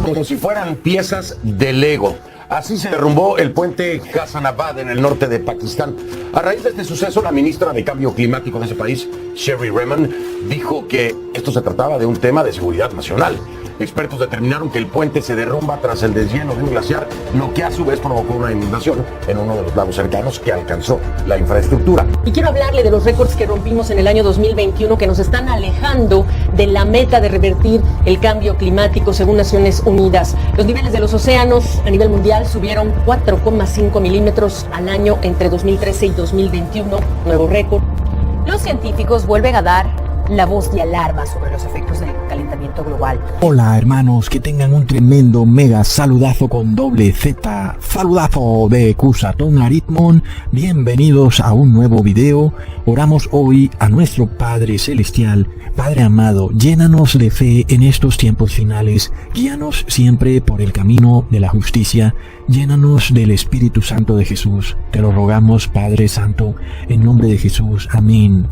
como si fueran piezas de Lego. Así se derrumbó el puente Hassanabad en el norte de Pakistán. A raíz de este suceso, la ministra de Cambio Climático de ese país, Sherry Rehman, dijo que esto se trataba de un tema de seguridad nacional. Expertos determinaron que el puente se derrumba tras el deshielo de un glaciar, lo que a su vez provocó una inundación en uno de los lagos cercanos que alcanzó la infraestructura. Y quiero hablarle de los récords que rompimos en el año 2021 que nos están alejando de la meta de revertir el cambio climático según Naciones Unidas. Los niveles de los océanos a nivel mundial subieron 4,5 milímetros al año entre 2013 y 2021, nuevo récord. Los científicos vuelven a dar la voz de alarma sobre los efectos del calentamiento global. Hola hermanos, que tengan un tremendo mega saludazo con doble Z, saludazo de Cusaton Aritmon. Bienvenidos a un nuevo video. Oramos hoy a nuestro Padre Celestial. Padre amado, llénanos de fe en estos tiempos finales, guíanos siempre por el camino de la justicia, llénanos del Espíritu Santo de Jesús. Te lo rogamos, Padre Santo, en nombre de Jesús. Amén.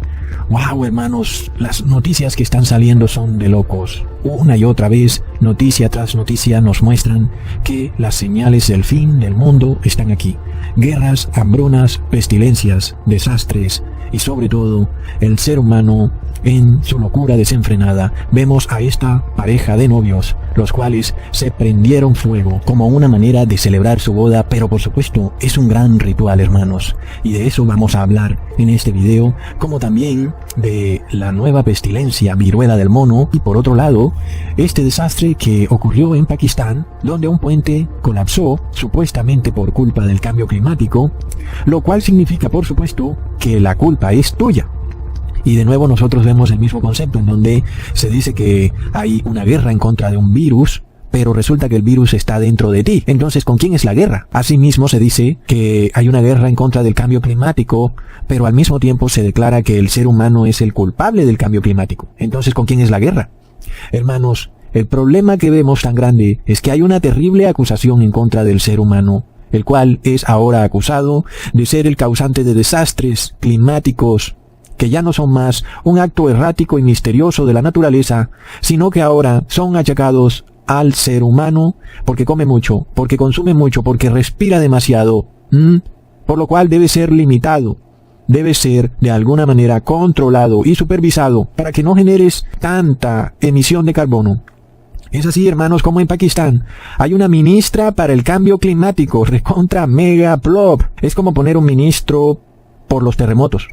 Wow, hermanos, las noticias que están saliendo son de locos. Una y otra vez, noticia tras noticia, nos muestran que las señales del fin del mundo están aquí. Guerras, hambrunas, pestilencias, desastres y sobre todo, el ser humano en su locura desenfrenada. Vemos a esta pareja de novios, los cuales se prendieron fuego como una manera de celebrar su boda, pero por supuesto es un gran ritual, hermanos, y de eso vamos a hablar en este video, como también de la nueva pestilencia, viruela del mono, y por otro lado, este desastre que ocurrió en Pakistán, donde un puente colapsó, supuestamente por culpa del cambio climático, lo cual significa, por supuesto, que la culpa es tuya. Y de nuevo nosotros vemos el mismo concepto en donde se dice que hay una guerra en contra de un virus, pero resulta que el virus está dentro de ti. Entonces, ¿con quién es la guerra? Asimismo se dice que hay una guerra en contra del cambio climático, pero al mismo tiempo se declara que el ser humano es el culpable del cambio climático. Entonces, ¿con quién es la guerra? Hermanos, el problema que vemos tan grande es que hay una terrible acusación en contra del ser humano, el cual es ahora acusado de ser el causante de desastres climáticos, que ya no son más un acto errático y misterioso de la naturaleza, sino que ahora son achacados al ser humano porque come mucho, porque consume mucho, porque respira demasiado, por lo cual debe ser limitado, debe ser de alguna manera controlado y supervisado para que no generes tanta emisión de carbono. Es así, hermanos, como en Pakistán hay una ministra para el cambio climático, recontra mega plop. Es como poner un ministro por los terremotos.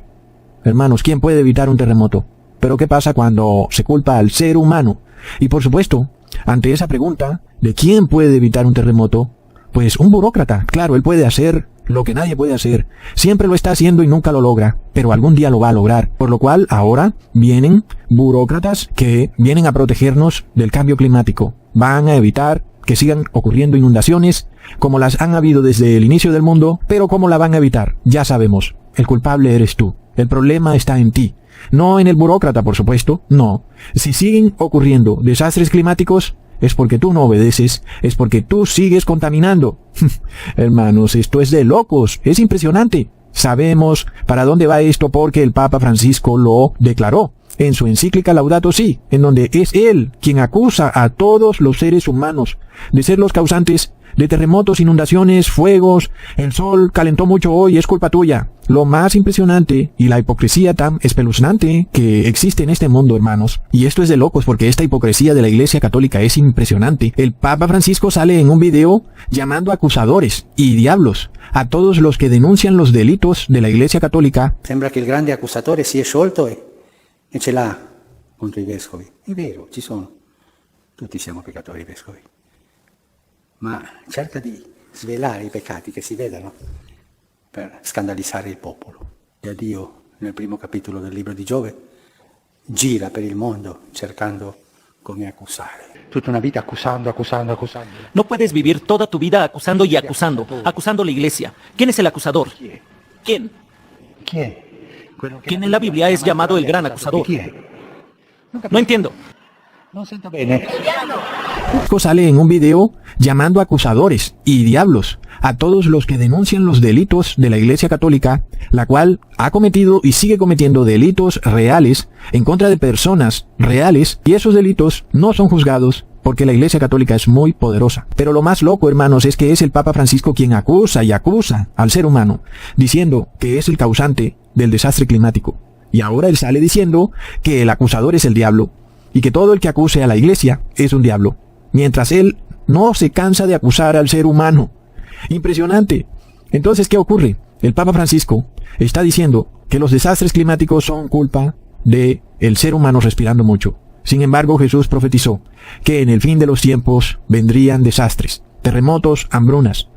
Hermanos, ¿quién puede evitar un terremoto? Pero ¿qué pasa cuando se culpa al ser humano? Y por supuesto, ante esa pregunta de quién puede evitar un terremoto, pues un burócrata. Claro, él puede hacer lo que nadie puede hacer. Siempre lo está haciendo y nunca lo logra, pero algún día lo va a lograr. Por lo cual ahora vienen burócratas que vienen a protegernos del cambio climático. Van a evitar que sigan ocurriendo inundaciones como las han habido desde el inicio del mundo, pero ¿cómo la van a evitar? Ya sabemos, el culpable eres tú. El problema está en ti. No en el burócrata, por supuesto, no. Si siguen ocurriendo desastres climáticos, es porque tú no obedeces, es porque tú sigues contaminando. Hermanos, esto es de locos, es impresionante. Sabemos para dónde va esto porque el Papa Francisco lo declaró en su encíclica Laudato Si, en donde es él quien acusa a todos los seres humanos de ser los causantes de terremotos, inundaciones, fuegos. El sol calentó mucho hoy, es culpa tuya. Lo más impresionante y la hipocresía tan espeluznante que existe en este mundo, hermanos. Y esto es de locos porque esta hipocresía de la Iglesia Católica es impresionante. El Papa Francisco sale en un video llamando acusadores y diablos a todos los que denuncian los delitos de la Iglesia Católica. Sembra che il grande accusatore si è sciolto e ce l'ha contro i vescovi. È vero, ci sono. Tutti siamo peccatori vescovi. Ma cerca di svelare i peccati che si vedano per scandalizzare il popolo. E Dio, nel primo capitolo del libro di Giove, gira per il mondo cercando come accusare. Tutta una vita accusando. No puedes vivir toda tu vida acusando y acusando a la iglesia. ¿Quién es el acusador? ¿Quién? ¿Quién en la Biblia es llamado el gran acusador? No entiendo. Non sento bene. Sale en un video llamando acusadores y diablos a todos los que denuncian los delitos de la Iglesia Católica, la cual ha cometido y sigue cometiendo delitos reales en contra de personas reales, y esos delitos no son juzgados, porque la Iglesia Católica es muy poderosa. Pero lo más loco, hermanos, es que es el Papa Francisco quien acusa y acusa al ser humano, diciendo que es el causante del desastre climático. Y ahora él sale diciendo que el acusador es el diablo, y que todo el que acuse a la Iglesia es un diablo, mientras él no se cansa de acusar al ser humano. Impresionante. Entonces, ¿qué ocurre? El Papa Francisco está diciendo que los desastres climáticos son culpa de el ser humano respirando mucho. Sin embargo, Jesús profetizó que en el fin de los tiempos vendrían desastres, terremotos, hambrunas.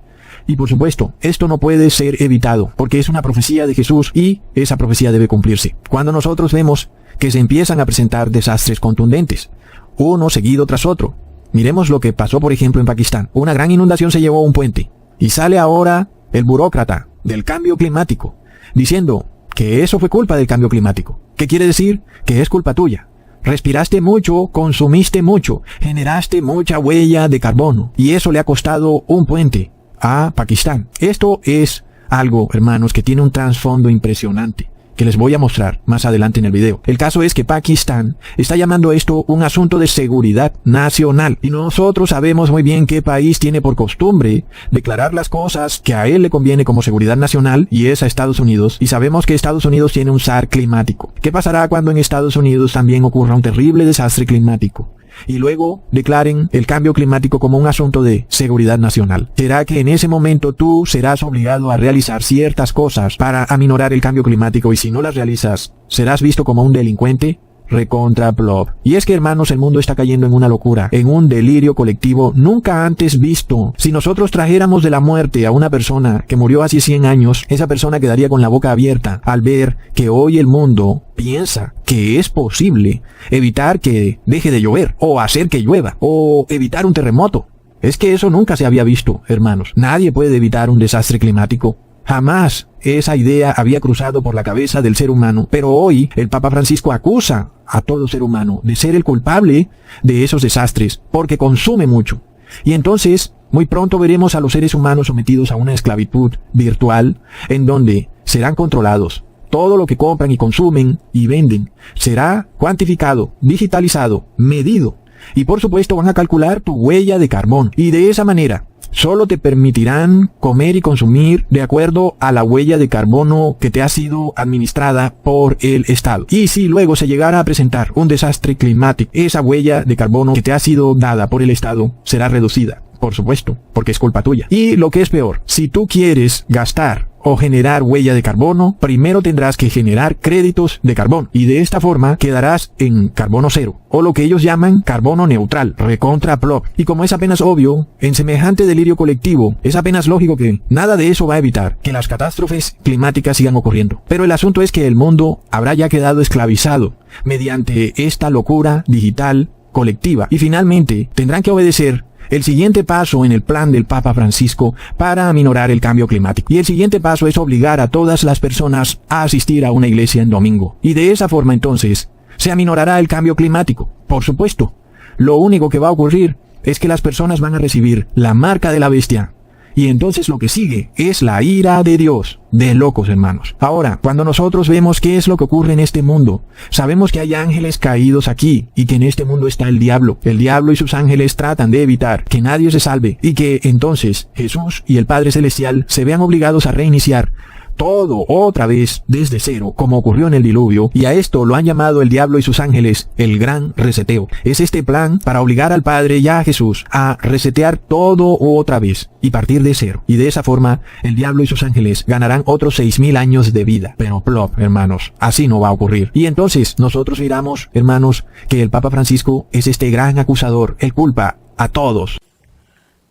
Y por supuesto, esto no puede ser evitado, porque es una profecía de Jesús y esa profecía debe cumplirse. Cuando nosotros vemos que se empiezan a presentar desastres contundentes, uno seguido tras otro. Miremos lo que pasó, por ejemplo, en Pakistán. Una gran inundación se llevó a un puente. Y sale ahora el burócrata del cambio climático, diciendo que eso fue culpa del cambio climático. ¿Qué quiere decir? Que es culpa tuya. Respiraste mucho, consumiste mucho, generaste mucha huella de carbono, y eso le ha costado un puente a Pakistán. Esto es algo, hermanos, que tiene un trasfondo impresionante, que les voy a mostrar más adelante en el video. El caso es que Pakistán está llamando esto un asunto de seguridad nacional. Y nosotros sabemos muy bien qué país tiene por costumbre declarar las cosas que a él le conviene como seguridad nacional, y es a Estados Unidos. Y sabemos que Estados Unidos tiene un zar climático. ¿Qué pasará cuando en Estados Unidos también ocurra un terrible desastre climático? Y luego declaren el cambio climático como un asunto de seguridad nacional. ¿Será que en ese momento tú serás obligado a realizar ciertas cosas para aminorar el cambio climático, y si no las realizas, serás visto como un delincuente? Recontra plop. Y es que, hermanos, el mundo está cayendo en una locura, en un delirio colectivo nunca antes visto. Si nosotros trajéramos de la muerte a una persona que murió hace 100 años, esa persona quedaría con la boca abierta al ver que hoy el mundo piensa que es posible evitar que deje de llover, o hacer que llueva, o evitar un terremoto. Es que eso nunca se había visto, hermanos. Nadie puede evitar un desastre climático. Jamás esa idea había cruzado por la cabeza del ser humano, pero hoy el Papa Francisco acusa a todo ser humano de ser el culpable de esos desastres, porque consume mucho. Y entonces, muy pronto veremos a los seres humanos sometidos a una esclavitud virtual, en donde serán controlados. Todo lo que compran y consumen y venden será cuantificado, digitalizado, medido. Y por supuesto van a calcular tu huella de carbón. Y de esa manera, solo te permitirán comer y consumir de acuerdo a la huella de carbono que te ha sido administrada por el Estado. Y si luego se llegara a presentar un desastre climático, esa huella de carbono que te ha sido dada por el Estado será reducida. Por supuesto, porque es culpa tuya. Y lo que es peor, si tú quieres gastar o generar huella de carbono, primero tendrás que generar créditos de carbono. Y de esta forma quedarás en carbono cero, o lo que ellos llaman carbono neutral, recontra plop. Y como es apenas obvio, en semejante delirio colectivo, es apenas lógico que nada de eso va a evitar que las catástrofes climáticas sigan ocurriendo. Pero el asunto es que el mundo habrá ya quedado esclavizado mediante esta locura digital colectiva. Y finalmente tendrán que obedecer el siguiente paso en el plan del Papa Francisco para aminorar el cambio climático. Y el siguiente paso es obligar a todas las personas a asistir a una iglesia en domingo. Y de esa forma entonces se aminorará el cambio climático. Por supuesto, lo único que va a ocurrir es que las personas van a recibir la marca de la bestia. Y entonces lo que sigue es la ira de Dios. De locos, hermanos. Ahora, cuando nosotros vemos qué es lo que ocurre en este mundo, sabemos que hay ángeles caídos aquí, y que en este mundo está el diablo. El diablo y sus ángeles tratan de evitar que nadie se salve, y que entonces Jesús y el Padre Celestial se vean obligados a reiniciar todo otra vez desde cero, como ocurrió en el diluvio, y a esto lo han llamado el diablo y sus ángeles el gran reseteo. Es este plan para obligar al Padre y a Jesús a resetear todo otra vez y partir de cero. Y de esa forma el diablo y sus ángeles ganarán otros 6,000 años de vida. Pero plop, hermanos, así no va a ocurrir. Y entonces nosotros miramos, hermanos, que el Papa Francisco es este gran acusador. Él culpa a todos.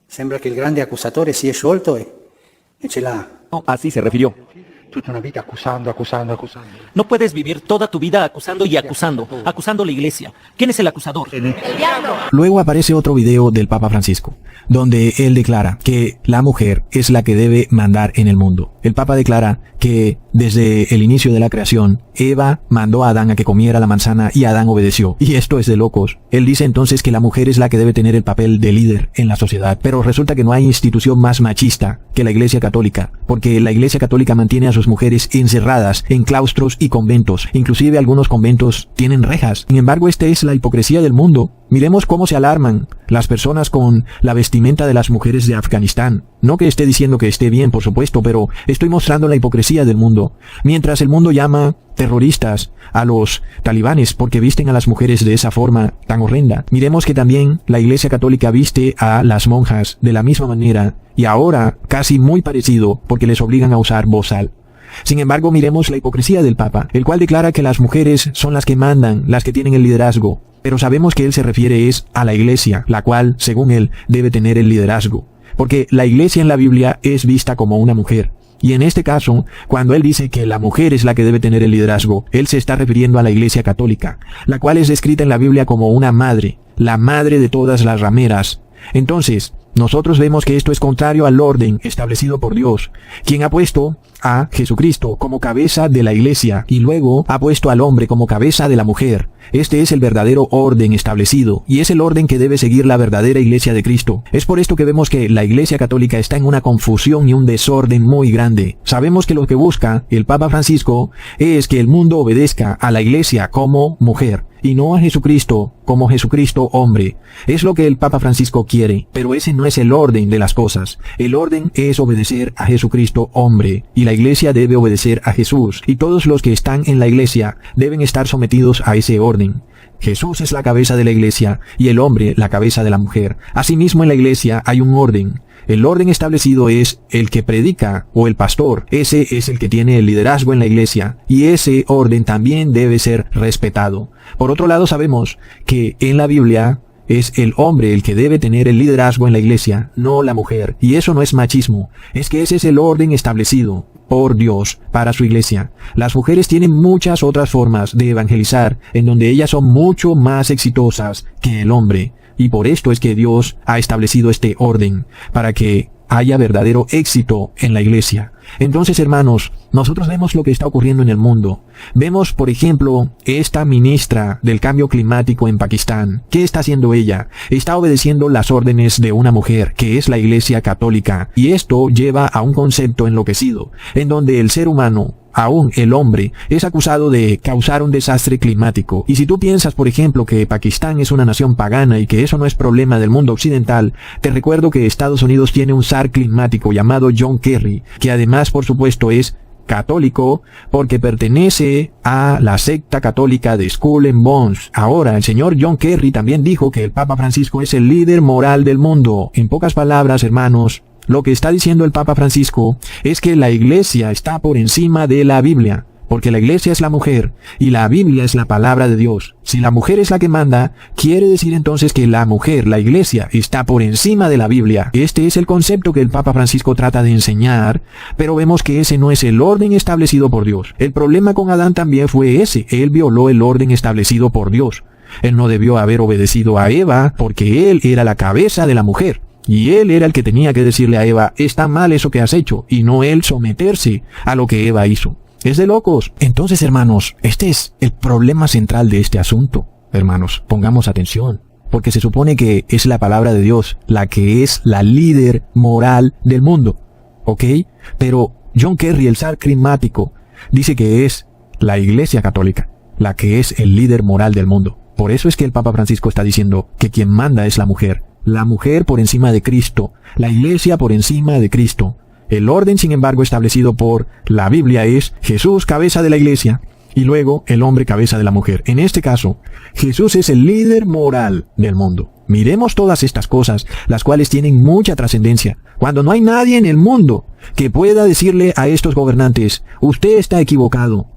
Sembra che il grande accusatore si è sciolto e ce l'ha. No, así se refirió. Tutta una vita accusando. No puedes vivir toda tu vida acusando y acusando a la iglesia. ¿Quién es el acusador? Luego aparece otro video del Papa Francisco, donde él declara que la mujer es la que debe mandar en el mundo. El Papa declara que desde el inicio de la creación, Eva mandó a Adán a que comiera la manzana y Adán obedeció. Y esto es de locos. Él dice entonces que la mujer es la que debe tener el papel de líder en la sociedad. Pero resulta que no hay institución más machista que la Iglesia Católica, porque la Iglesia Católica mantiene a sus mujeres encerradas en claustros y conventos. Inclusive algunos conventos tienen rejas. Sin embargo, esta es la hipocresía del mundo. Miremos cómo se alarman las personas con la vestimenta de las mujeres de Afganistán. No que esté diciendo que esté bien, por supuesto, pero estoy mostrando la hipocresía del mundo. Mientras el mundo llama terroristas a los talibanes porque visten a las mujeres de esa forma tan horrenda, miremos que también la Iglesia Católica viste a las monjas de la misma manera, y ahora casi muy parecido porque les obligan a usar bozal. Sin embargo, miremos la hipocresía del Papa, el cual declara que las mujeres son las que mandan, las que tienen el liderazgo. Pero sabemos que él se refiere a la Iglesia, la cual, según él, debe tener el liderazgo. Porque la Iglesia en la Biblia es vista como una mujer. Y en este caso, cuando él dice que la mujer es la que debe tener el liderazgo, él se está refiriendo a la Iglesia Católica, la cual es descrita en la Biblia como una madre, la madre de todas las rameras. Entonces, nosotros vemos que esto es contrario al orden establecido por Dios, quien ha puesto a Jesucristo como cabeza de la Iglesia y luego ha puesto al hombre como cabeza de la mujer. Este es el verdadero orden establecido y es el orden que debe seguir la verdadera Iglesia de Cristo. Es por esto que vemos que la Iglesia Católica está en una confusión y un desorden muy grande. Sabemos que lo que busca el Papa Francisco es que el mundo obedezca a la Iglesia como mujer y no a Jesucristo como Jesucristo hombre. Es lo que el Papa Francisco quiere, pero ese no es el orden de las cosas. El orden es obedecer a Jesucristo hombre, y la Iglesia debe obedecer a Jesús, y todos los que están en la Iglesia deben estar sometidos a ese orden. Jesús es la cabeza de la Iglesia, y el hombre la cabeza de la mujer. Asimismo, en la Iglesia hay un orden. El orden establecido es el que predica o el pastor. Ese es el que tiene el liderazgo en la Iglesia y ese orden también debe ser respetado. Por otro lado, sabemos que en la Biblia es el hombre el que debe tener el liderazgo en la Iglesia, no la mujer. Y eso no es machismo, es que ese es el orden establecido por Dios para su Iglesia. Las mujeres tienen muchas otras formas de evangelizar en donde ellas son mucho más exitosas que el hombre. Y por esto es que Dios ha establecido este orden, para que haya verdadero éxito en la Iglesia. Entonces, hermanos, nosotros vemos lo que está ocurriendo en el mundo. Vemos, por ejemplo, esta ministra del cambio climático en Pakistán. ¿Qué está haciendo ella? Está obedeciendo las órdenes de una mujer, que es la Iglesia Católica. Y esto lleva a un concepto enloquecido, en donde el ser humano, aún el hombre, es acusado de causar un desastre climático. Y si tú piensas, por ejemplo, que Pakistán es una nación pagana y que eso no es problema del mundo occidental, te recuerdo que Estados Unidos tiene un zar climático llamado John Kerry, que además, por supuesto, es católico porque pertenece a la secta católica de Skull and Bones. Ahora, el señor John Kerry también dijo que el Papa Francisco es el líder moral del mundo. En pocas palabras, hermanos, lo que está diciendo el Papa Francisco es que la Iglesia está por encima de la Biblia, porque la Iglesia es la mujer y la Biblia es la palabra de Dios. Si la mujer es la que manda, quiere decir entonces que la mujer, la Iglesia, está por encima de la Biblia. Este es el concepto que el Papa Francisco trata de enseñar, pero vemos que ese no es el orden establecido por Dios. El problema con Adán también fue ese. Él violó el orden establecido por Dios. Él no debió haber obedecido a Eva porque él era la cabeza de la mujer. Y él era el que tenía que decirle a Eva, está mal eso que has hecho, y no él someterse a lo que Eva hizo. Es de locos. Entonces, hermanos, este es el problema central de este asunto. Hermanos, pongamos atención, porque se supone que es la palabra de Dios la que es la líder moral del mundo, ¿ok? Pero John Kerry, el zar climático, dice que es la Iglesia Católica la que es el líder moral del mundo. Por eso es que el Papa Francisco está diciendo que quien manda es la mujer por encima de Cristo, la Iglesia por encima de Cristo. El orden, sin embargo, establecido por la Biblia es Jesús, cabeza de la Iglesia, y luego el hombre, cabeza de la mujer. En este caso, Jesús es el líder moral del mundo. Miremos todas estas cosas, las cuales tienen mucha trascendencia, cuando no hay nadie en el mundo que pueda decirle a estos gobernantes, usted está equivocado.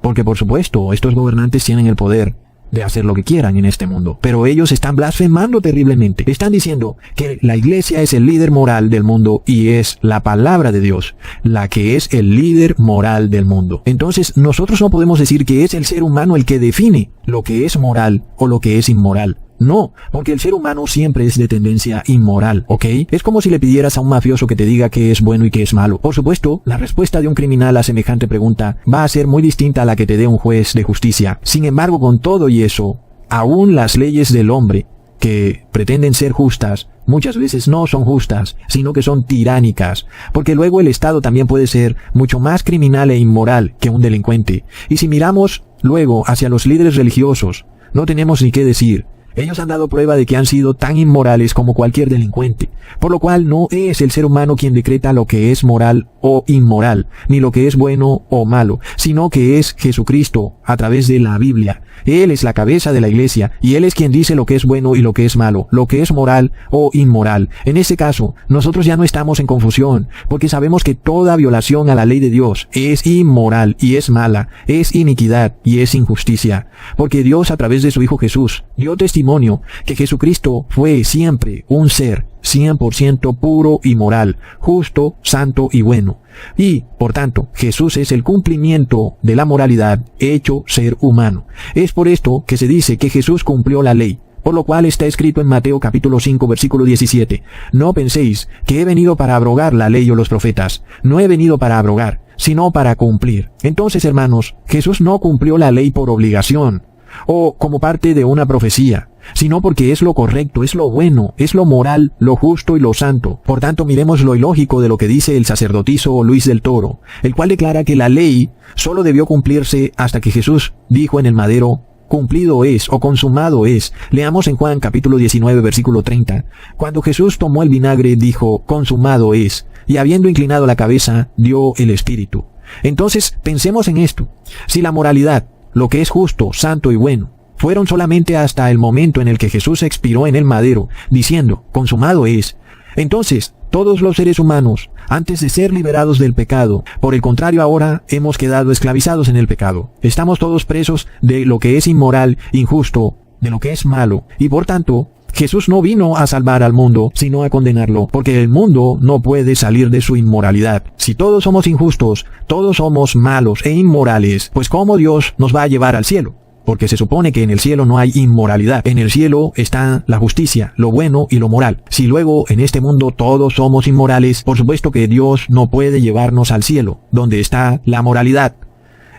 Porque por supuesto, estos gobernantes tienen el poder de hacer lo que quieran en este mundo. Pero ellos están blasfemando terriblemente. Están diciendo que la Iglesia es el líder moral del mundo y es la palabra de Dios la que es el líder moral del mundo. Entonces, nosotros no podemos decir que es el ser humano el que define lo que es moral o lo que es inmoral. No, porque el ser humano siempre es de tendencia inmoral, ¿ok? Es como si le pidieras a un mafioso que te diga qué es bueno y qué es malo. Por supuesto, la respuesta de un criminal a semejante pregunta va a ser muy distinta a la que te dé un juez de justicia. Sin embargo, con todo y eso, aún las leyes del hombre, que pretenden ser justas, muchas veces no son justas, sino que son tiránicas, porque luego el Estado también puede ser mucho más criminal e inmoral que un delincuente. Y si miramos luego hacia los líderes religiosos, no tenemos ni qué decir. Ellos han dado prueba de que han sido tan inmorales como cualquier delincuente, por lo cual no es el ser humano quien decreta lo que es moral o inmoral, ni lo que es bueno o malo, sino que es Jesucristo a través de la Biblia. Él es la cabeza de la iglesia y Él es quien dice lo que es bueno y lo que es malo, lo que es moral o inmoral. En este caso, nosotros ya no estamos en confusión, porque sabemos que toda violación a la ley de Dios es inmoral y es mala, es iniquidad y es injusticia, porque Dios a través de su Hijo Jesús dio testimonio que Jesucristo fue siempre un ser 100% puro y moral, justo, santo y bueno. Y, por tanto, Jesús es el cumplimiento de la moralidad hecho ser humano. Es por esto que se dice que Jesús cumplió la ley, por lo cual está escrito en Mateo capítulo 5 versículo 17. No penséis que he venido para abrogar la ley o los profetas. No he venido para abrogar, sino para cumplir. Entonces, hermanos, Jesús no cumplió la ley por obligación, o como parte de una profecía, sino porque es lo correcto, es lo bueno, es lo moral, lo justo y lo santo. Por tanto, miremos lo ilógico de lo que dice el sacerdotisa Luis del Toro, el cual declara que la ley solo debió cumplirse hasta que Jesús dijo en el madero, cumplido es o consumado es. Leamos en Juan capítulo 19 versículo 30. Cuando Jesús tomó el vinagre, dijo, consumado es, y habiendo inclinado la cabeza, dio el Espíritu. Entonces, pensemos en esto. Si la moralidad, lo que es justo, santo y bueno, fueron solamente hasta el momento en el que Jesús expiró en el madero, diciendo, consumado es, entonces, todos los seres humanos, antes de ser liberados del pecado, por el contrario ahora hemos quedado esclavizados en el pecado. Estamos todos presos de lo que es inmoral, injusto, de lo que es malo, y por tanto, Jesús no vino a salvar al mundo, sino a condenarlo, porque el mundo no puede salir de su inmoralidad. Si todos somos injustos, todos somos malos e inmorales, pues ¿cómo Dios nos va a llevar al cielo? Porque se supone que en el cielo no hay inmoralidad. En el cielo está la justicia, lo bueno y lo moral. Si luego en este mundo todos somos inmorales, por supuesto que Dios no puede llevarnos al cielo, donde está la moralidad.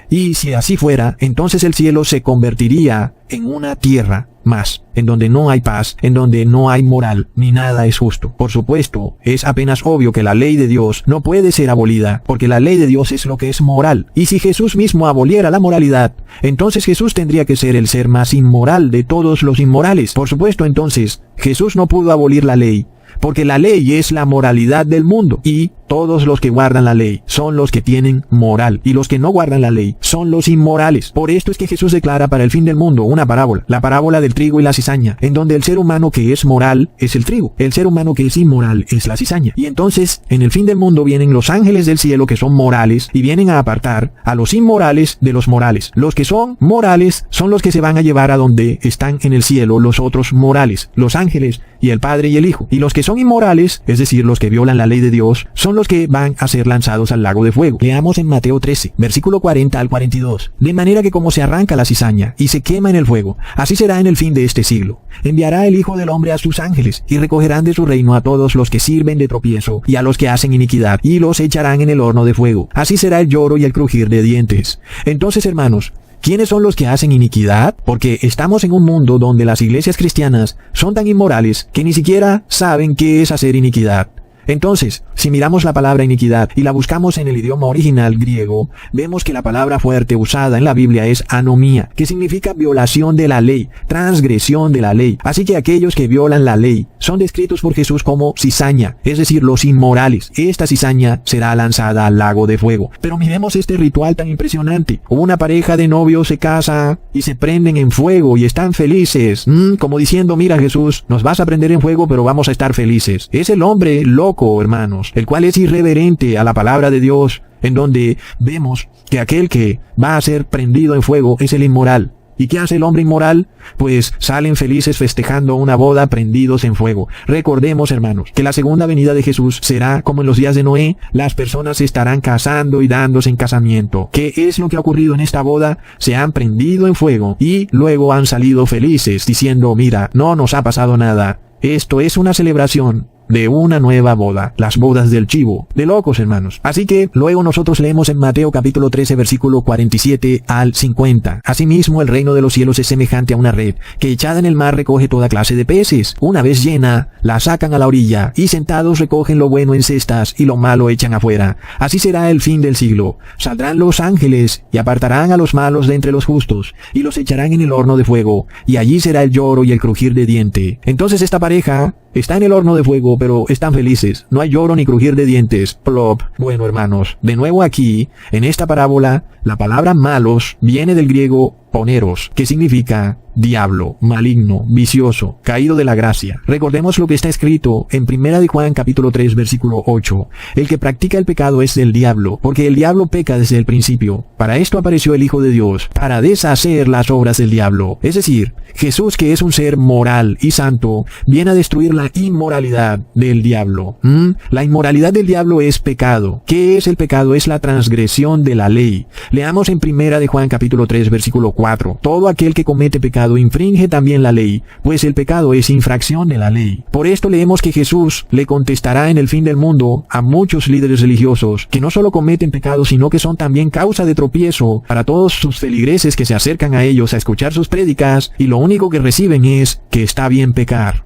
Y si así fuera, entonces el cielo se convertiría en una tierra más, en donde no hay paz, en donde no hay moral, ni nada es justo. Por supuesto, es apenas obvio que la ley de Dios no puede ser abolida, porque la ley de Dios es lo que es moral. Y si Jesús mismo aboliera la moralidad, entonces Jesús tendría que ser el ser más inmoral de todos los inmorales. Por supuesto, entonces, Jesús no pudo abolir la ley, porque la ley es la moralidad del mundo, y todos los que guardan la ley son los que tienen moral, y los que no guardan la ley son los inmorales. Por esto es que Jesús declara para el fin del mundo una parábola, la parábola del trigo y la cizaña, en donde el ser humano que es moral es el trigo, el ser humano que es inmoral es la cizaña. Y entonces, en el fin del mundo vienen los ángeles del cielo que son morales, y vienen a apartar a los inmorales de los morales. Los que son morales son los que se van a llevar a donde están en el cielo los otros morales, los ángeles y el Padre y el Hijo. Y los que son inmorales, es decir, los que violan la ley de Dios, son los que van a ser lanzados al lago de fuego. Leamos en Mateo 13, versículo 40 al 42. De manera que como se arranca la cizaña y se quema en el fuego, así será en el fin de este siglo. Enviará el Hijo del Hombre a sus ángeles, y recogerán de su reino a todos los que sirven de tropiezo, y a los que hacen iniquidad, y los echarán en el horno de fuego. Así será el lloro y el crujir de dientes. Entonces, hermanos, ¿quiénes son los que hacen iniquidad? Porque estamos en un mundo donde las iglesias cristianas son tan inmorales que ni siquiera saben qué es hacer iniquidad. Entonces, si miramos la palabra iniquidad y la buscamos en el idioma original griego, vemos que la palabra fuerte usada en la Biblia es anomía, que significa violación de la ley, transgresión de la ley. Así que aquellos que violan la ley son descritos por Jesús como cizaña, es decir, los inmorales. Esta cizaña será lanzada al lago de fuego. Pero miremos este ritual tan impresionante. Una pareja de novios se casa y se prenden en fuego y están felices, como diciendo, mira Jesús, nos vas a prender en fuego pero vamos a estar felices. Es el hombre loco, hermanos, el cual es irreverente a la palabra de Dios, en donde vemos que aquel que va a ser prendido en fuego es el inmoral. ¿Y qué hace el hombre inmoral? Pues salen felices festejando una boda prendidos en fuego. Recordemos, hermanos, que la segunda venida de Jesús será como en los días de Noé. Las personas se estarán casando y dándose en casamiento. ¿Qué es lo que ha ocurrido en esta boda? Se han prendido en fuego y luego han salido felices diciendo, mira, no nos ha pasado nada. Esto es una celebración de una nueva boda, las bodas del chivo. De locos, hermanos. Así que luego nosotros leemos en Mateo capítulo 13 versículo 47 al 50. Asimismo, el reino de los cielos es semejante a una red que echada en el mar recoge toda clase de peces. Una vez llena, la sacan a la orilla y sentados recogen lo bueno en cestas y lo malo echan afuera. Así será el fin del siglo. Saldrán los ángeles y apartarán a los malos de entre los justos y los echarán en el horno de fuego, y allí será el lloro y el crujir de diente. Entonces esta pareja está en el horno de fuego, pero están felices. No hay lloro ni crujir de dientes. Plop. Bueno, hermanos, de nuevo aquí, en esta parábola, la palabra malos viene del griego poneros, que significa diablo, maligno, vicioso, caído de la gracia. Recordemos lo que está escrito en 1 de Juan capítulo 3 versículo 8. El que practica el pecado es del diablo, porque el diablo peca desde el principio. Para esto apareció el Hijo de Dios, para deshacer las obras del diablo. Es decir, Jesús, que es un ser moral y santo, viene a destruir la inmoralidad del diablo. La inmoralidad del diablo es pecado. ¿Qué es el pecado? Es la transgresión de la ley. Leamos en 1 de Juan capítulo 3 versículo 4. Todo aquel que comete pecado infringe también la ley, pues el pecado es infracción de la ley. Por esto leemos que Jesús le contestará en el fin del mundo a muchos líderes religiosos que no solo cometen pecado, sino que son también causa de tropiezo para todos sus feligreses que se acercan a ellos a escuchar sus prédicas y lo único que reciben es que está bien pecar.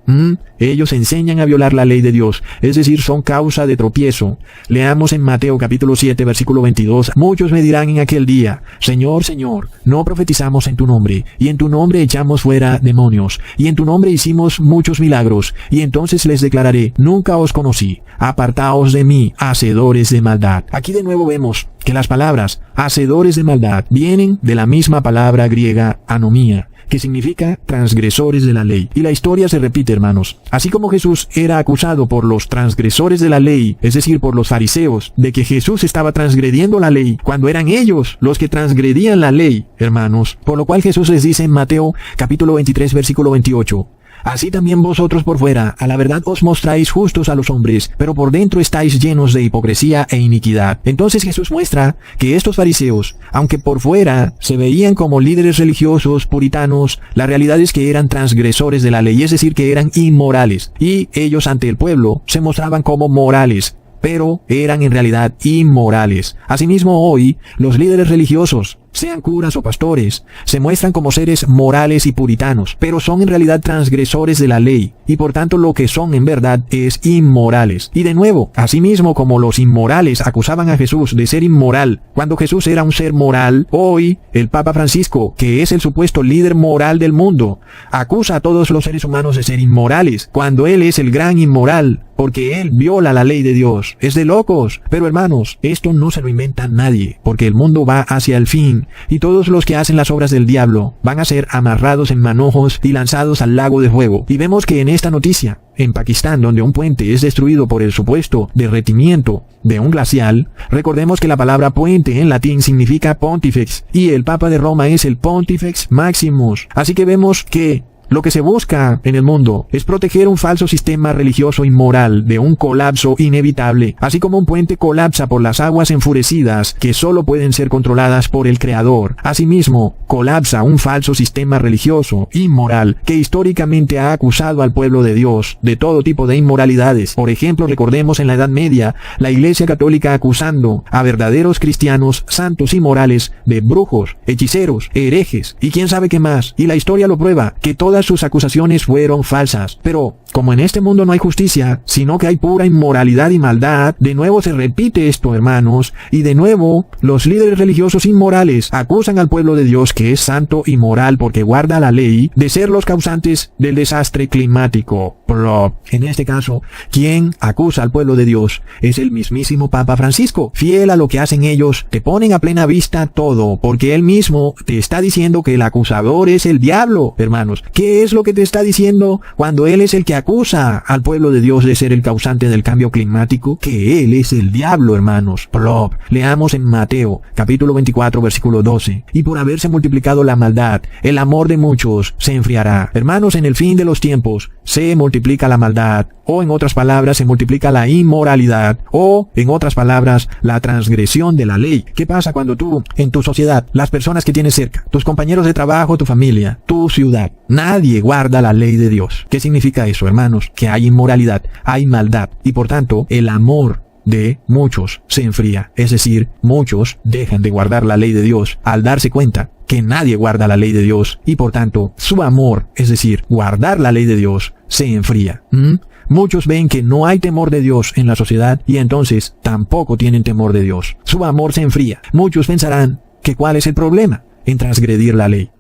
Ellos enseñan a violar la ley de Dios, es decir, son causa de tropiezo. Leamos en Mateo capítulo 7 versículo 22. Muchos me dirán en aquel día: Señor, Señor, no profetizamos en tu nombre, y en tu nombre echamos fuera demonios, y en tu nombre hicimos muchos milagros. Y entonces les declararé: nunca os conocí, apartaos de mí, hacedores de maldad. Aquí de nuevo vemos que las palabras hacedores de maldad vienen de la misma palabra griega anomía, que significa transgresores de la ley. Y la historia se repite, hermanos. Así como Jesús era acusado por los transgresores de la ley, es decir, por los fariseos, de que Jesús estaba transgrediendo la ley, cuando eran ellos los que transgredían la ley, hermanos. Por lo cual Jesús les dice en Mateo capítulo 23 versículo 28. Así también vosotros por fuera, a la verdad os mostráis justos a los hombres, pero por dentro estáis llenos de hipocresía e iniquidad. Entonces Jesús muestra que estos fariseos, aunque por fuera se veían como líderes religiosos, puritanos, la realidad es que eran transgresores de la ley, es decir, que eran inmorales. Y ellos ante el pueblo se mostraban como morales, pero eran en realidad inmorales. Asimismo hoy, los líderes religiosos, sean curas o pastores, se muestran como seres morales y puritanos, pero son en realidad transgresores de la ley, y por tanto lo que son en verdad es inmorales. Y de nuevo, asimismo como los inmorales acusaban a Jesús de ser inmoral, cuando Jesús era un ser moral, hoy el Papa Francisco, que es el supuesto líder moral del mundo, acusa a todos los seres humanos de ser inmorales, cuando él es el gran inmoral, porque él viola la ley de Dios. Es de locos. Pero hermanos, esto no se lo inventa nadie, porque el mundo va hacia el fin, y todos los que hacen las obras del diablo van a ser amarrados en manojos y lanzados al lago de fuego. Y vemos que en esta noticia, en Pakistán, donde un puente es destruido por el supuesto derretimiento de un glacial, recordemos que la palabra puente en latín significa pontifex, y el Papa de Roma es el Pontifex Maximus. Así que vemos que lo que se busca en el mundo es proteger un falso sistema religioso inmoral de un colapso inevitable, así como un puente colapsa por las aguas enfurecidas que solo pueden ser controladas por el Creador. Asimismo, colapsa un falso sistema religioso inmoral que históricamente ha acusado al pueblo de Dios de todo tipo de inmoralidades. Por ejemplo, recordemos en la Edad Media, la Iglesia Católica acusando a verdaderos cristianos santos y morales de brujos, hechiceros, herejes y quién sabe qué más. Y la historia lo prueba, que todas sus acusaciones fueron falsas. Pero como en este mundo no hay justicia, sino que hay pura inmoralidad y maldad, de nuevo se repite esto, hermanos, y de nuevo los líderes religiosos inmorales acusan al pueblo de Dios, que es santo y moral porque guarda la ley, de ser los causantes del desastre climático. Pero en este caso, quien acusa al pueblo de Dios es el mismísimo Papa Francisco. Fiel a lo que hacen ellos, te ponen a plena vista todo, porque él mismo te está diciendo que el acusador es el diablo, hermanos. ¿Qué es lo que te está diciendo cuando él es el que acusa al pueblo de Dios de ser el causante del cambio climático? Que él es el diablo, hermanos. Plop. Leamos en Mateo, capítulo 24, versículo 12. Y por haberse multiplicado la maldad, el amor de muchos se enfriará. Hermanos, en el fin de los tiempos, se multiplica la maldad, o en otras palabras, se multiplica la inmoralidad, o en otras palabras, la transgresión de la ley. ¿Qué pasa cuando tú, en tu sociedad, las personas que tienes cerca, tus compañeros de trabajo, tu familia, tu ciudad, nadie nadie guarda la ley de Dios. ¿Qué significa eso, hermanos? Que hay inmoralidad, hay maldad, y por tanto, el amor de muchos se enfría. Es decir, muchos dejan de guardar la ley de Dios al darse cuenta que nadie guarda la ley de Dios, y por tanto, su amor, es decir, guardar la ley de Dios, se enfría. Muchos ven que no hay temor de Dios en la sociedad y entonces tampoco tienen temor de Dios. Su amor se enfría. Muchos pensarán que ¿cuál es el problema en transgredir la ley?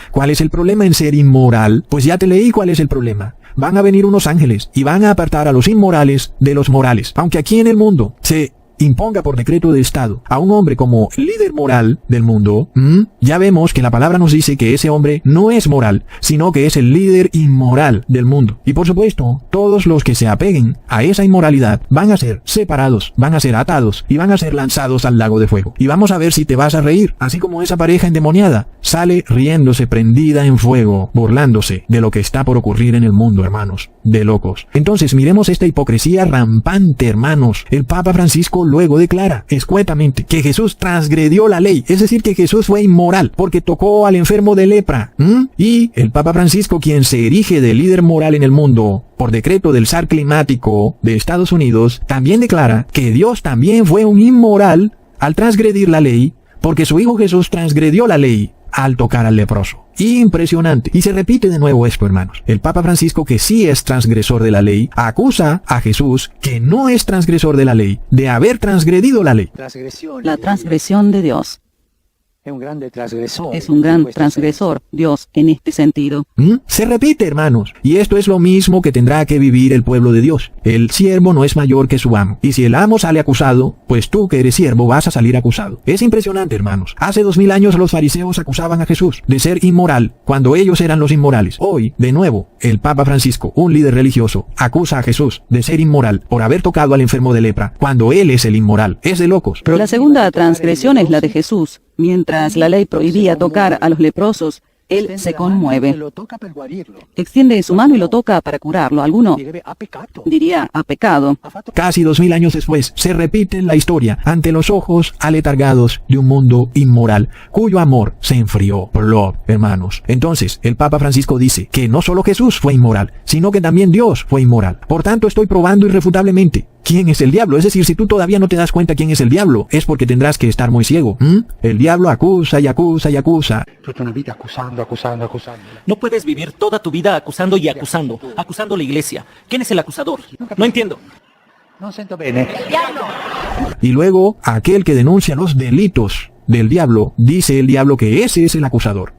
¿Cuál es el problema en ser inmoral? Pues ya te leí cuál es el problema. Van a venir unos ángeles y van a apartar a los inmorales de los morales. Aunque aquí en el mundo se imponga por decreto de Estado a un hombre como líder moral del mundo, ya vemos que la palabra nos dice que ese hombre no es moral, sino que es el líder inmoral del mundo. Y por supuesto, todos los que se apeguen a esa inmoralidad van a ser separados, van a ser atados y van a ser lanzados al lago de fuego. Y vamos a ver si te vas a reír, así como esa pareja endemoniada sale riéndose prendida en fuego, burlándose de lo que está por ocurrir en el mundo, hermanos, de locos. Entonces miremos esta hipocresía rampante, hermanos. El Papa Francisco luego declara escuetamente que Jesús transgredió la ley, es decir, que Jesús fue inmoral porque tocó al enfermo de lepra. Y el Papa Francisco, quien se erige de líder moral en el mundo por decreto del zar climático de Estados Unidos, también declara que Dios también fue un inmoral al transgredir la ley, porque su Hijo Jesús transgredió la ley al tocar al leproso. Impresionante. Y se repite de nuevo esto, hermanos. El Papa Francisco, que sí es transgresor de la ley, acusa a Jesús, que no es transgresor de la ley, de haber transgredido la ley. La transgresión de Dios. Es un gran transgresor, Dios, en este sentido. Se repite, hermanos. Y esto es lo mismo que tendrá que vivir el pueblo de Dios. El siervo no es mayor que su amo. Y si el amo sale acusado, pues tú que eres siervo vas a salir acusado. Es impresionante, hermanos. Hace 2000 años los fariseos acusaban a Jesús de ser inmoral, cuando ellos eran los inmorales. Hoy, de nuevo, el Papa Francisco, un líder religioso, acusa a Jesús de ser inmoral por haber tocado al enfermo de lepra, cuando él es el inmoral. Es de locos. La segunda transgresión es la de Jesús. Mientras la ley prohibía tocar a los leprosos, él se conmueve. Extiende su mano y lo toca para curarlo. Alguno diría ha pecado. Casi 2000 años después, se repite la historia ante los ojos aletargados de un mundo inmoral, cuyo amor se enfrió. Hermanos. Entonces, el Papa Francisco dice que no solo Jesús fue inmoral, sino que también Dios fue inmoral. Por tanto, estoy probando irrefutablemente quién es el diablo. Es decir, si tú todavía no te das cuenta quién es el diablo, es porque tendrás que estar muy ciego. El diablo acusa y acusa y acusa. Tutta una vita acusando. No puedes vivir toda tu vida acusando y acusando a la iglesia. ¿Quién es el acusador? No entiendo. Non sento bene. Y luego, aquel que denuncia los delitos del diablo, dice el diablo que ese es el acusador.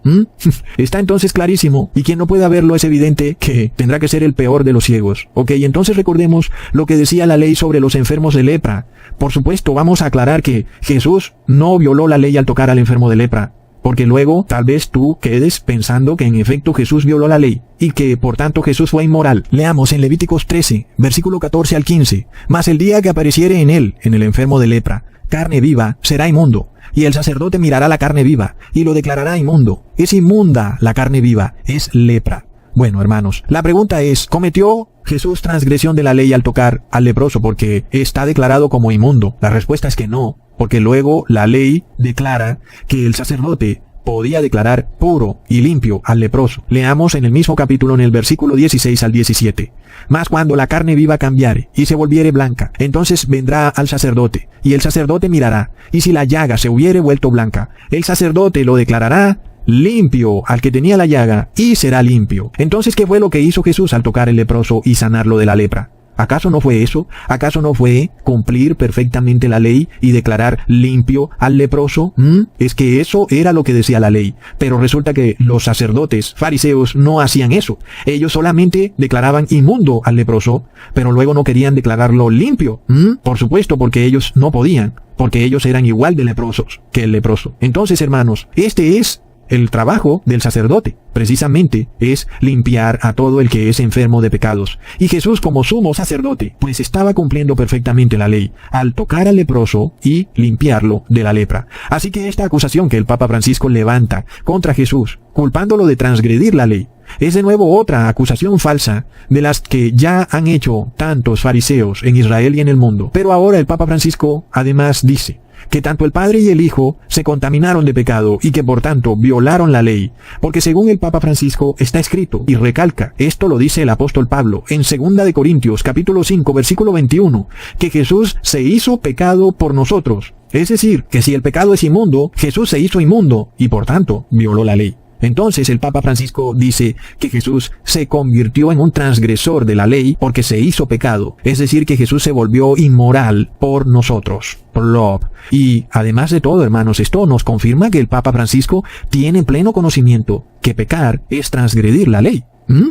Está entonces clarísimo, y quien no pueda verlo es evidente que tendrá que ser el peor de los ciegos. Ok, entonces recordemos lo que decía la ley sobre los enfermos de lepra. Por supuesto, vamos a aclarar que Jesús no violó la ley al tocar al enfermo de lepra, porque luego tal vez tú quedes pensando que en efecto Jesús violó la ley y que por tanto Jesús fue inmoral. Leamos en Levíticos 13, versículo 14 al 15. Mas el día que apareciere en él, en el enfermo de lepra, carne viva, será inmundo. Y el sacerdote mirará la carne viva y lo declarará inmundo. Es inmunda la carne viva, es lepra. Bueno, hermanos, la pregunta es, ¿cometió Jesús transgresión de la ley al tocar al leproso porque está declarado como inmundo? La respuesta es que no, porque luego la ley declara que el sacerdote podía declarar puro y limpio al leproso. Leamos en el mismo capítulo, en el versículo 16 al 17. Mas cuando la carne viva cambiare y se volviere blanca, entonces vendrá al sacerdote, y el sacerdote mirará, y si la llaga se hubiere vuelto blanca, el sacerdote lo declarará limpio al que tenía la llaga, y será limpio. Entonces, ¿qué fue lo que hizo Jesús al tocar el leproso y sanarlo de la lepra? ¿Acaso no fue eso? ¿Acaso no fue cumplir perfectamente la ley y declarar limpio al leproso? Es que eso era lo que decía la ley. Pero resulta que los sacerdotes fariseos no hacían eso. Ellos solamente declaraban inmundo al leproso, pero luego no querían declararlo limpio. Por supuesto, porque ellos no podían, porque ellos eran igual de leprosos que el leproso. Entonces, hermanos, este es el trabajo del sacerdote, precisamente, es limpiar a todo el que es enfermo de pecados. Y Jesús, como sumo sacerdote, pues estaba cumpliendo perfectamente la ley al tocar al leproso y limpiarlo de la lepra. Así que esta acusación que el Papa Francisco levanta contra Jesús, culpándolo de transgredir la ley, Es de nuevo otra acusación falsa de las que ya han hecho tantos fariseos en Israel y en el mundo. Pero ahora el Papa Francisco además dice que tanto el Padre y el Hijo se contaminaron de pecado y que por tanto violaron la ley, porque según el Papa Francisco está escrito, y recalca, esto lo dice el apóstol Pablo en 2 de Corintios capítulo 5 versículo 21, que Jesús se hizo pecado por nosotros. Es decir, que si el pecado es inmundo, Jesús se hizo inmundo y por tanto violó la ley. Entonces el Papa Francisco dice que Jesús se convirtió en un transgresor de la ley porque se hizo pecado. Es decir, que Jesús se volvió inmoral por nosotros. Plop. Y además de todo, hermanos, esto nos confirma que el Papa Francisco tiene pleno conocimiento que pecar es transgredir la ley.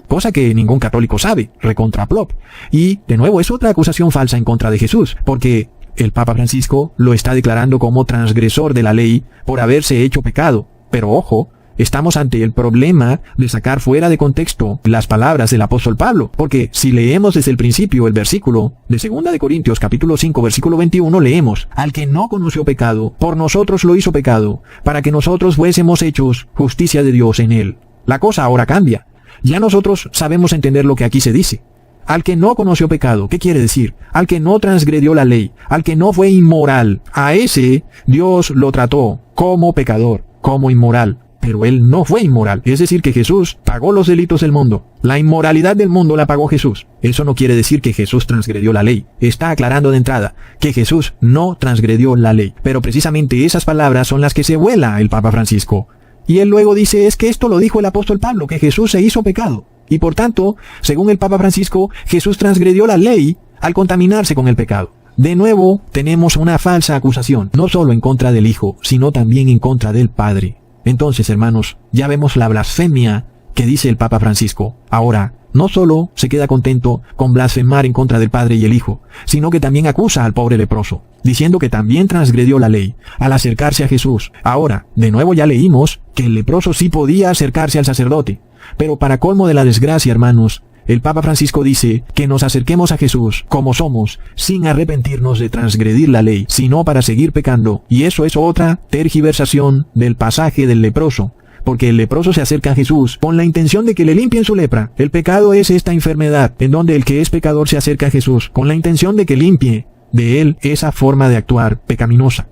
Cosa que ningún católico sabe. Recontra plop. Y de nuevo es otra acusación falsa en contra de Jesús, porque el Papa Francisco lo está declarando como transgresor de la ley por haberse hecho pecado. Pero ojo, estamos ante el problema de sacar fuera de contexto las palabras del apóstol Pablo, porque si leemos desde el principio el versículo de 2 de Corintios capítulo 5 versículo 21, leemos, al que no conoció pecado, por nosotros lo hizo pecado, para que nosotros fuésemos hechos justicia de Dios en él. La cosa ahora cambia. Ya nosotros sabemos entender lo que aquí se dice. Al que no conoció pecado, ¿qué quiere decir? Al que no transgredió la ley, al que no fue inmoral, a ese Dios lo trató como pecador, como inmoral. Pero él no fue inmoral. Es decir, que Jesús pagó los delitos del mundo. La inmoralidad del mundo la pagó Jesús. Eso no quiere decir que Jesús transgredió la ley. Está aclarando de entrada que Jesús no transgredió la ley. Pero precisamente esas palabras son las que se vuela el Papa Francisco. Y él luego dice, es que esto lo dijo el apóstol Pablo, que Jesús se hizo pecado. Y por tanto, según el Papa Francisco, Jesús transgredió la ley al contaminarse con el pecado. De nuevo, tenemos una falsa acusación, no solo en contra del Hijo, sino también en contra del Padre. Entonces, hermanos, ya vemos la blasfemia que dice el Papa Francisco. Ahora, no solo se queda contento con blasfemar en contra del Padre y el Hijo, sino que también acusa al pobre leproso, diciendo que también transgredió la ley al acercarse a Jesús. Ahora, de nuevo ya leímos que el leproso sí podía acercarse al sacerdote, pero para colmo de la desgracia, hermanos, el Papa Francisco dice que nos acerquemos a Jesús como somos, sin arrepentirnos de transgredir la ley, sino para seguir pecando. Y eso es otra tergiversación del pasaje del leproso, porque el leproso se acerca a Jesús con la intención de que le limpien su lepra. El pecado es esta enfermedad, en donde el que es pecador se acerca a Jesús con la intención de que limpie de él esa forma de actuar pecaminosa.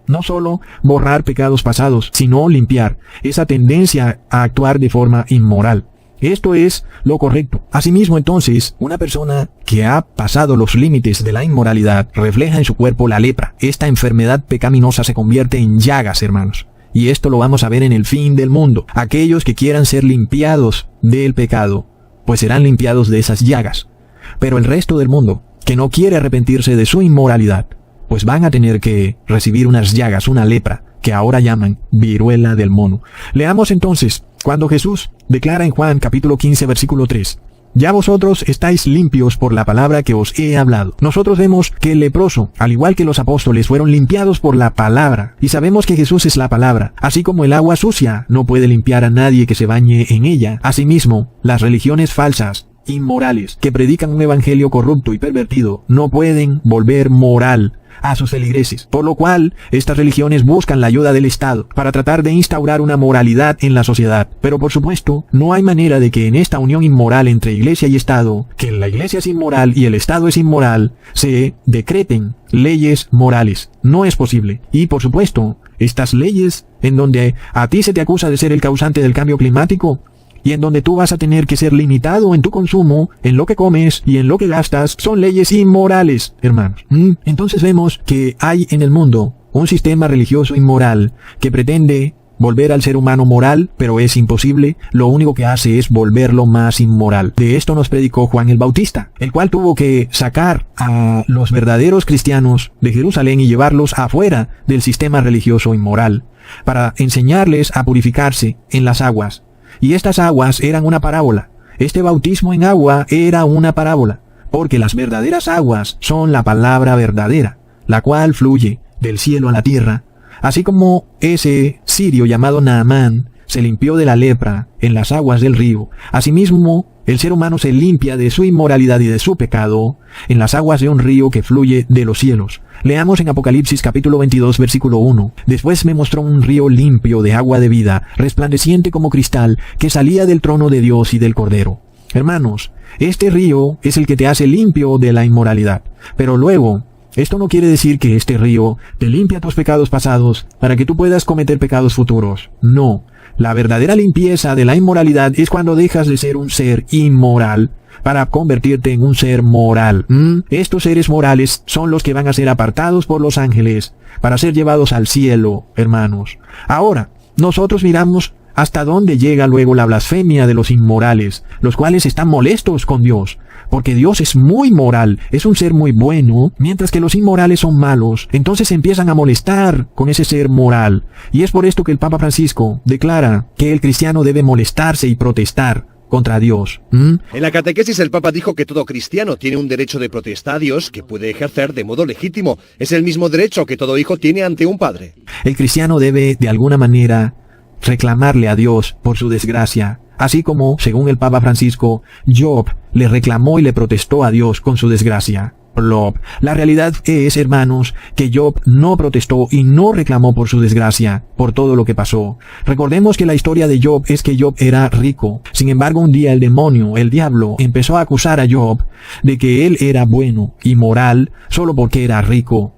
No solo borrar pecados pasados, sino limpiar esa tendencia a actuar de forma inmoral. Esto es lo correcto. Asimismo, entonces, una persona que ha pasado los límites de la inmoralidad refleja en su cuerpo la lepra. Esta enfermedad pecaminosa se convierte en llagas, hermanos. Y esto lo vamos a ver en el fin del mundo. Aquellos que quieran ser limpiados del pecado, pues serán limpiados de esas llagas. Pero el resto del mundo, que no quiere arrepentirse de su inmoralidad, pues van a tener que recibir unas llagas, una lepra, que ahora llaman viruela del mono. Leamos entonces, cuando Jesús declara en Juan capítulo 15 versículo 3, ya vosotros estáis limpios por la palabra que os he hablado. Nosotros vemos que el leproso, al igual que los apóstoles, fueron limpiados por la palabra. Y sabemos que Jesús es la palabra. Así como el agua sucia no puede limpiar a nadie que se bañe en ella. Asimismo, las religiones falsas, inmorales, que predican un evangelio corrupto y pervertido, no pueden volver moral a sus feligreses, por lo cual estas religiones buscan la ayuda del Estado para tratar de instaurar una moralidad en la sociedad. Pero por supuesto, no hay manera de que en esta unión inmoral entre Iglesia y Estado, que la Iglesia es inmoral y el Estado es inmoral, se decreten leyes morales. No es posible. Y por supuesto, estas leyes en donde a ti se te acusa de ser el causante del cambio climático, y en donde tú vas a tener que ser limitado en tu consumo, en lo que comes y en lo que gastas, son leyes inmorales, hermanos. Entonces vemos que hay en el mundo un sistema religioso inmoral que pretende volver al ser humano moral, pero es imposible. Lo único que hace es volverlo más inmoral. De esto nos predicó Juan el Bautista, el cual tuvo que sacar a los verdaderos cristianos de Jerusalén y llevarlos afuera del sistema religioso inmoral, para enseñarles a purificarse en las aguas. Y estas aguas eran una parábola. Este bautismo en agua era una parábola, porque las verdaderas aguas son la palabra verdadera, la cual fluye del cielo a la tierra. Así como ese sirio llamado Naamán se limpió de la lepra en las aguas del río, asimismo el ser humano se limpia de su inmoralidad y de su pecado en las aguas de un río que fluye de los cielos. Leamos en Apocalipsis capítulo 22 versículo 1. Después me mostró un río limpio de agua de vida, resplandeciente como cristal, que salía del trono de Dios y del Cordero. Hermanos, este río es el que te hace limpio de la inmoralidad. Pero luego, esto no quiere decir que este río te limpia tus pecados pasados para que tú puedas cometer pecados futuros. No. La verdadera limpieza de la inmoralidad es cuando dejas de ser un ser inmoral para convertirte en un ser moral. Estos seres morales son los que van a ser apartados por los ángeles para ser llevados al cielo, hermanos. Ahora, nosotros miramos hasta dónde llega luego la blasfemia de los inmorales, los cuales están molestos con Dios, porque Dios es muy moral, es un ser muy bueno, mientras que los inmorales son malos. Entonces empiezan a molestar con ese ser moral. Y es por esto que el Papa Francisco declara que el cristiano debe molestarse y protestar contra Dios. En la catequesis el Papa dijo que todo cristiano tiene un derecho de protesta a Dios que puede ejercer de modo legítimo. Es el mismo derecho que todo hijo tiene ante un padre. El cristiano debe, de alguna manera, reclamarle a Dios por su desgracia, así como, según el Papa Francisco, Job le reclamó y le protestó a Dios con su desgracia. La realidad es, hermanos, que Job no protestó y no reclamó por su desgracia, por todo lo que pasó. Recordemos que la historia de Job es que Job era rico. Sin embargo, un día el demonio, el diablo, empezó a acusar a Job de que él era bueno y moral solo porque era rico.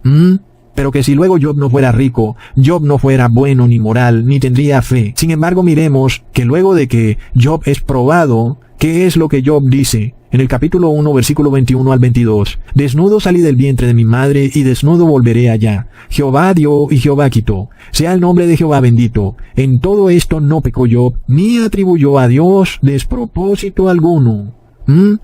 Pero que si luego Job no fuera rico, Job no fuera bueno ni moral, ni tendría fe. Sin embargo, miremos que luego de que Job es probado, ¿qué es lo que Job dice? En el capítulo 1, versículo 21 al 22. Desnudo salí del vientre de mi madre, y desnudo volveré allá. Jehová dio y Jehová quitó. Sea el nombre de Jehová bendito. En todo esto no pecó Job, ni atribuyó a Dios despropósito alguno.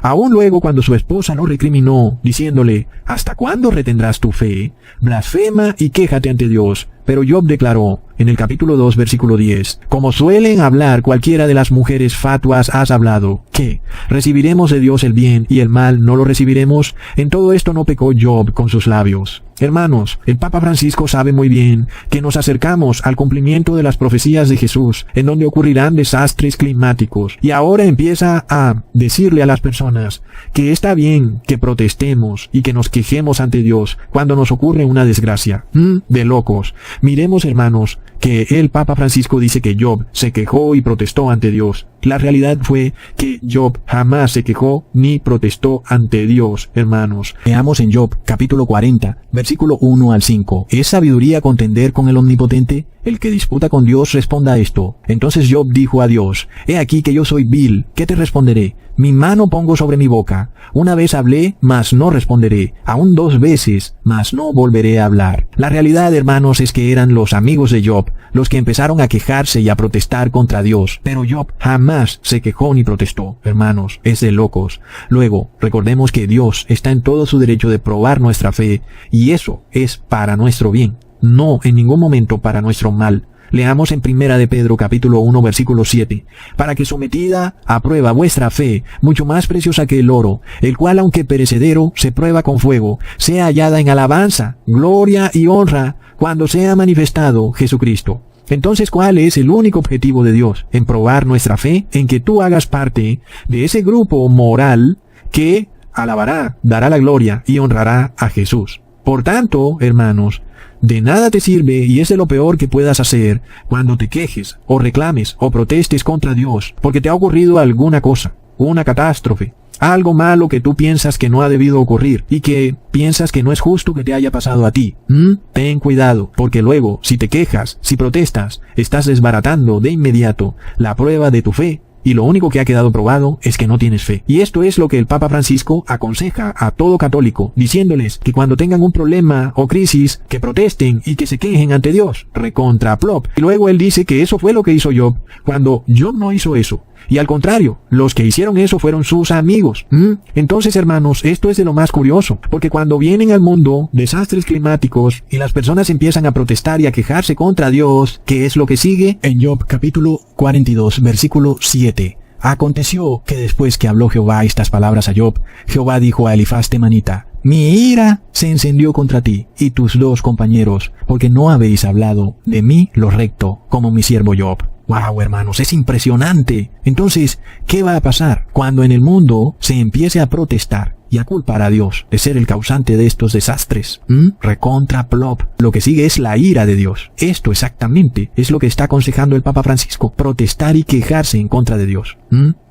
Aún luego cuando su esposa lo recriminó, diciéndole, ¿hasta cuándo retendrás tu fe? Blasfema y quéjate ante Dios. Pero Job declaró, en el capítulo 2, versículo 10, como suelen hablar cualquiera de las mujeres fatuas has hablado, ¿qué? ¿Recibiremos de Dios el bien y el mal no lo recibiremos? En todo esto no pecó Job con sus labios. Hermanos, el Papa Francisco sabe muy bien que nos acercamos al cumplimiento de las profecías de Jesús, en donde ocurrirán desastres climáticos, y ahora empieza a decirle a las personas que está bien que protestemos y que nos quejemos ante Dios cuando nos ocurre una desgracia. De locos. Miremos, hermanos, que el Papa Francisco dice que Job se quejó y protestó ante Dios. La realidad fue que Job jamás se quejó ni protestó ante Dios, hermanos. Veamos en Job, capítulo 40, versículo 1 al 5. ¿Es sabiduría contender con el Omnipotente? El que disputa con Dios responda a esto. Entonces Job dijo a Dios, he aquí que yo soy vil, ¿qué te responderé? Mi mano pongo sobre mi boca. Una vez hablé, mas no responderé. Aún 2 veces, mas no volveré a hablar. La realidad, hermanos, es que eran los amigos de Job los que empezaron a quejarse y a protestar contra Dios. Pero Job jamás se quejó ni protestó. Hermanos, es de locos. Luego, recordemos que Dios está en todo su derecho de probar nuestra fe, y eso es para nuestro bien, no en ningún momento para nuestro mal. Leamos en Primera de Pedro capítulo 1 versículo 7. Para que sometida a prueba vuestra fe, mucho más preciosa que el oro, el cual aunque perecedero, se prueba con fuego, sea hallada en alabanza, gloria y honra, cuando sea manifestado Jesucristo. Entonces, ¿cuál es el único objetivo de Dios? En probar nuestra fe, en que tú hagas parte de ese grupo moral que alabará, dará la gloria y honrará a Jesús. Por tanto, hermanos, de nada te sirve, y es de lo peor que puedas hacer, cuando te quejes, o reclames, o protestes contra Dios, porque te ha ocurrido alguna cosa, una catástrofe, algo malo que tú piensas que no ha debido ocurrir, y que piensas que no es justo que te haya pasado a ti. Ten cuidado, porque luego, si te quejas, si protestas, estás desbaratando de inmediato la prueba de tu fe, y lo único que ha quedado probado es que no tienes fe. Y esto es lo que el Papa Francisco aconseja a todo católico, diciéndoles que cuando tengan un problema o crisis, que protesten y que se quejen ante Dios. Recontra plop. Y luego él dice que eso fue lo que hizo Job, cuando Job no hizo eso. Y al contrario, los que hicieron eso fueron sus amigos. Entonces, hermanos, esto es de lo más curioso, porque cuando vienen al mundo desastres climáticos y las personas empiezan a protestar y a quejarse contra Dios, ¿qué es lo que sigue? En Job capítulo 42, versículo 7. Aconteció que después que habló Jehová estas palabras a Job, Jehová dijo a Elifaz temanita, mi ira se encendió contra ti y tus 2 compañeros, porque no habéis hablado de mí lo recto, como mi siervo Job. Wow, hermanos, es impresionante. Entonces, ¿qué va a pasar cuando en el mundo se empiece a protestar y a culpar a Dios de ser el causante de estos desastres? Recontra plop. Lo que sigue es la ira de Dios. Esto exactamente es lo que está aconsejando el Papa Francisco. Protestar y quejarse en contra de Dios.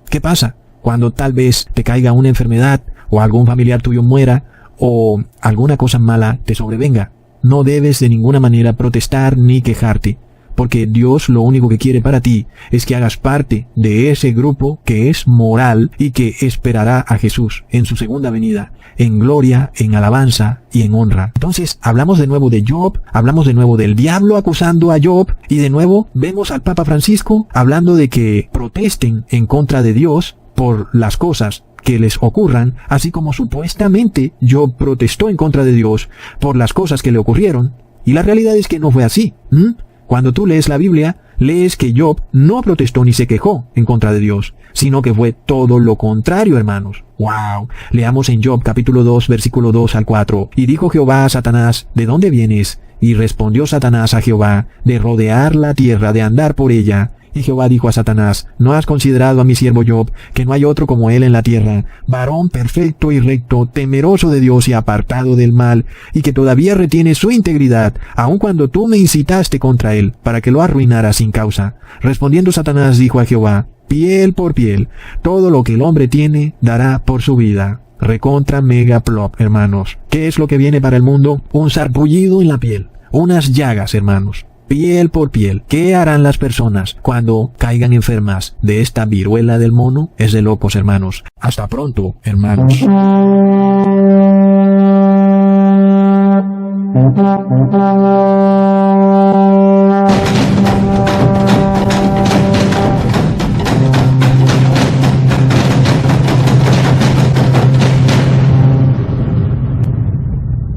¿Qué pasa cuando tal vez te caiga una enfermedad o algún familiar tuyo muera o alguna cosa mala te sobrevenga? No debes de ninguna manera protestar ni quejarte, porque Dios lo único que quiere para ti es que hagas parte de ese grupo que es moral y que esperará a Jesús en su segunda venida, en gloria, en alabanza y en honra. Entonces, hablamos de nuevo de Job, hablamos de nuevo del diablo acusando a Job, y de nuevo vemos al Papa Francisco hablando de que protesten en contra de Dios por las cosas que les ocurran, así como supuestamente Job protestó en contra de Dios por las cosas que le ocurrieron. Y la realidad es que no fue así. Cuando tú lees la Biblia, lees que Job no protestó ni se quejó en contra de Dios, sino que fue todo lo contrario, hermanos. ¡Wow! Leamos en Job capítulo 2, versículo 2 al 4. Y dijo Jehová a Satanás, ¿de dónde vienes? Y respondió Satanás a Jehová, de rodear la tierra, de andar por ella. Y Jehová dijo a Satanás, ¿no has considerado a mi siervo Job, que no hay otro como él en la tierra, varón perfecto y recto, temeroso de Dios y apartado del mal, y que todavía retiene su integridad, aun cuando tú me incitaste contra él, para que lo arruinara sin causa? Respondiendo Satanás dijo a Jehová, piel por piel, todo lo que el hombre tiene dará por su vida. Recontra mega plop, hermanos. ¿Qué es lo que viene para el mundo? Un sarpullido en la piel, unas llagas, hermanos. Piel por piel. ¿Qué harán las personas cuando caigan enfermas de esta viruela del mono? Es de locos, hermanos. Hasta pronto, hermanos.